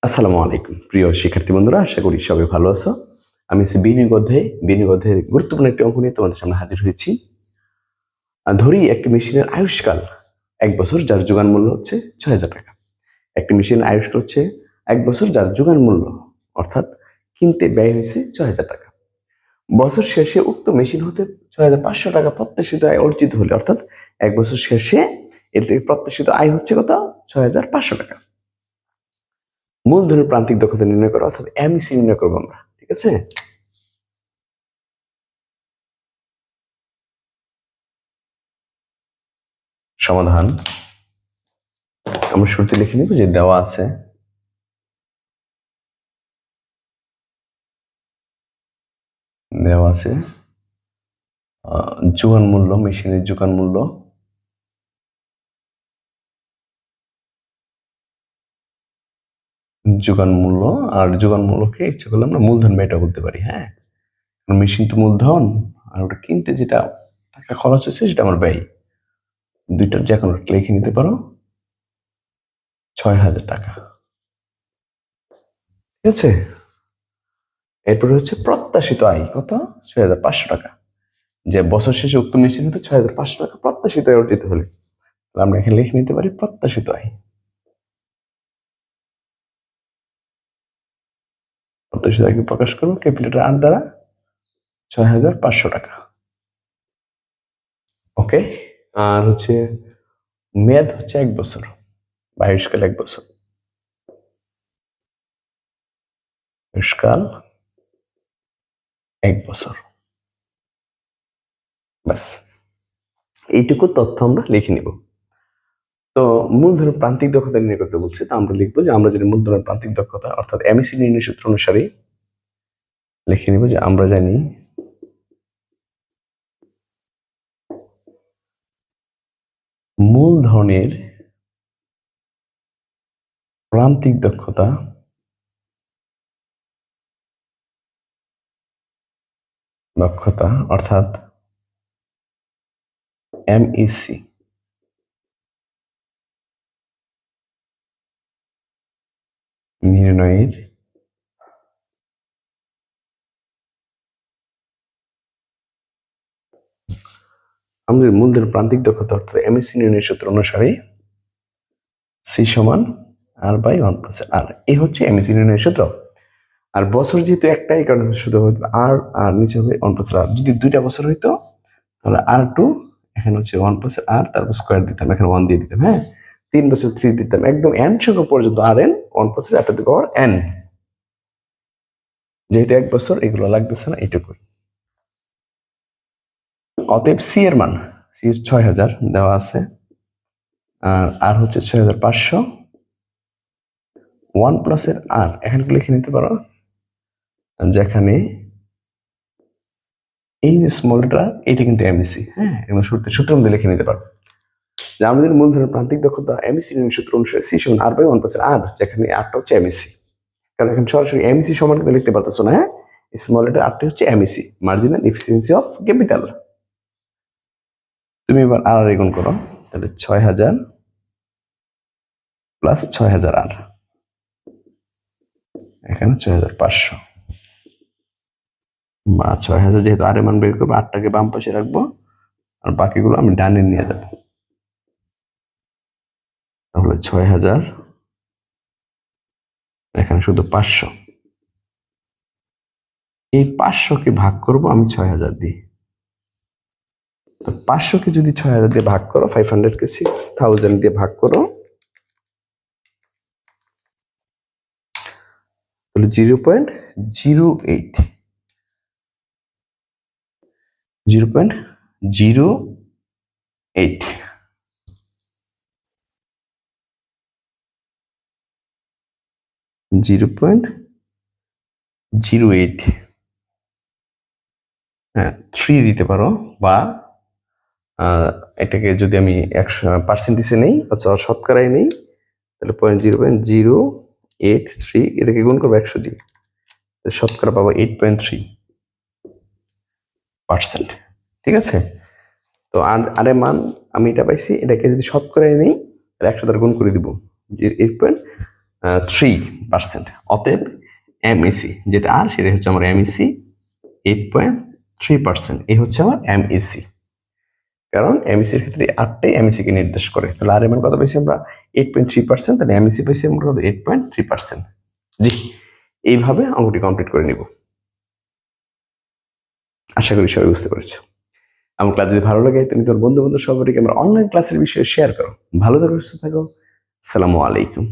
আসসালামু আলাইকুম প্রিয় শিক্ষার্থী বন্ধুরা, আশা করি সবাই ভালো আছো। আমি বিনিয়োগ অধ্যায়ের গুরুত্বপূর্ণ একটি অঙ্ক নিয়ে তোমাদের সামনে হাজির হয়েছি। ধরি একটি মেশিনের আয়ুষ্কাল 1 বছর, যার যোগান মূল্য হচ্ছে ৬,০০০ টাকা। একটি মেশিনের আয়ুষ্কাল হচ্ছে 1 বছর, যার যোগান মূল্য অর্থাৎ কিনতে ব্যয় হয়েছে ৬,০০০ টাকা। বছর শেষে উক্ত মেশিন হতে ৬,৫০০ টাকা প্রত্যাশিত আয় অর্জিত হলে, অর্থাৎ 1 বছর শেষে এর থেকে প্রত্যাশিত আয় হচ্ছে কত? ৬,৫০০ টাকা। মূলধনের প্রান্তিক দক্ষতা নির্ণয় করো, অর্থাৎ এমইসি নির্ণয় করবো আমরা। ঠিক আছে, সমাধান আমরা শুরুতে লিখে নিব যে দেওয়া আছে যোগান মূল্য, মেশিনের যোগান মূল্য আর যোগান মূল্যকে ইচ্ছা করলে আমরা মূলধন ব্যয়টা বলতে পারি। হ্যাঁ, মেশিন তো মূলধন, আর ওটা কিনতে যেটা টাকা খরচ হচ্ছে সেটা আমার ব্যয়। দুইটার যে কোনো লিখে নিতে পারো ৬,০০০ টাকা। ঠিক আছে, এরপরে হচ্ছে প্রত্যাশিত আয় কত? ৬,৫০০ টাকা। যে বছর শেষে উক্ত মেশিন হতে ৬,৫০০ টাকা প্রত্যাশিত আয় অর্জিত হলে আমরা এখানে লিখে নিতে পারি প্রত্যাশিত আয়। প্রত্যাশিত আয়কে প্রকাশ করবো ক্যাপিটাল আর দ্বারা, ৬,৫০০ টাকা। ওকে, আর হচ্ছে মেয়াদ হচ্ছে 1 বছর, বা আয়ুষ্কাল 1 বছর। আয়ুষ্কাল 1 বছর, ব্যাস এইটুকু তথ্য আমরা লিখে নিব। তো মূলধনের প্রান্তিক দক্ষতা নির্ণয় করতে বলছে, তা আমরা লিখবো যে আমরা জানি মূলধনের প্রান্তিক দক্ষতা অর্থাৎ এমইসি নির্ণয় সূত্র অনুসারে লিখে নিব যে আমরা জানি মূলধনের প্রান্তিক দক্ষতা অর্থাৎ এমইসি নির্ণয়ের আমাদের মূলধনের প্রান্তিক দক্ষতা অর্থাৎ এমইসি নির্ণয় সূত্র অনুসারে সি সমান আর বাই 1+r, এই হচ্ছে এমইসি নির্ণয় সূত্র। আর বছর যেহেতু একটাই, কারণ শুধু আর আর নিচে হবে 1+r। যদি 2টা বছর হইতো তাহলে r2, এখানে হচ্ছে 1+r, তারপর স্কোয়ার দিতাম, এখানে 1 দিয়ে দিতাম। হ্যাঁ, 3 বছর 3 দিতাম, একদম n সংখ্যা পর্যন্ত rn 1+r⁴n। যেহেতু 1 বছর, এগুলো লাগতেছে না, এইটুকু। অতএব সি এর মান, সি ৬,০০০ দেওয়া আছে, আর হচ্ছে ৬,৫০০, 1+r এখানে লিখে নিতে পারো, যেখানে এই যে স্মলটা, এটা কিন্তু এমইসি। হ্যাঁ, এগুলো সূত্র মধ্যে লিখে নিতে পারো যে আমাদের মূলধনের প্রান্তিক দক্ষতা এমইসি নির্ণয় সূত্র অনুসারে সি সমান আর বাই 1+r, যেখানে আরটা হচ্ছে এমইসি। কারণ এখন সরাসরি এমইসি সমান কিন্তু লিখতে পারতেছো না। হ্যাঁ, স্মল লেটার আরটা হচ্ছে MEC, marginal efficiency of capital. তুমি এবার আর গুণ করো, তাহলে ৬,০০০ প্লাস ৬,০০০ এখানে ৬,৫০০, বা ৬,০০০, যেহেতু আর এর মান বের করবো, 8টাকে বাম পাশে রাখবো আর বাকিগুলো আমি ডানে নিয়ে যাব। তাহলে ৬,০০০ এখানে শুধু 500, এই 500কে ভাগ করব আমি ৬,০০০ দিয়ে। তো 500কে যদি ৬,০০০ দিয়ে ভাগ করো, 500কে 6,000 দিয়ে ভাগ করো, তাহলে 0.08 0.08 0.08, হ্যাঁ 3 দিতে পারো, বা এটাকে যদি আমি 100% নেই, অথবা শতকরায় নেই, তাহলে 0.083, এটাকে গুণ করবো 100 দিয়ে, শতকরা পাবো 8.3%। ঠিক আছে, তো আর এর মান আমি এটা পাইছি, এটাকে যদি শতকরায় নেই তাহলে 100 দ্বারা গুণ করে দিব, 3%। অতএব এমইসি যেটা আর সেটা হচ্ছে আমার এমইসি 8.3%। এই হচ্ছে আমার এমইসি, কারণ এমইসির ক্ষেত্রে আরটাই এমইসি কে নির্দেশ করে। তাহলে আর এর মান কত পাইছি আমরা? 8.3%। তাহলে এমইসি পাইছি আমরা কত? 8.3%। জি, এইভাবে অঙ্কটি কমপ্লিট করে নিব। আশা করি সবাই বুঝতে পেরেছো। আমার ক্লাস যদি ভালো লাগে তুমি তোর বন্ধু সবাইকে আমার অনলাইন ক্লাসের বিষয়ে শেয়ার করো। ভালো থাকো, সুস্থ থাকো। আসসালামু আলাইকুম।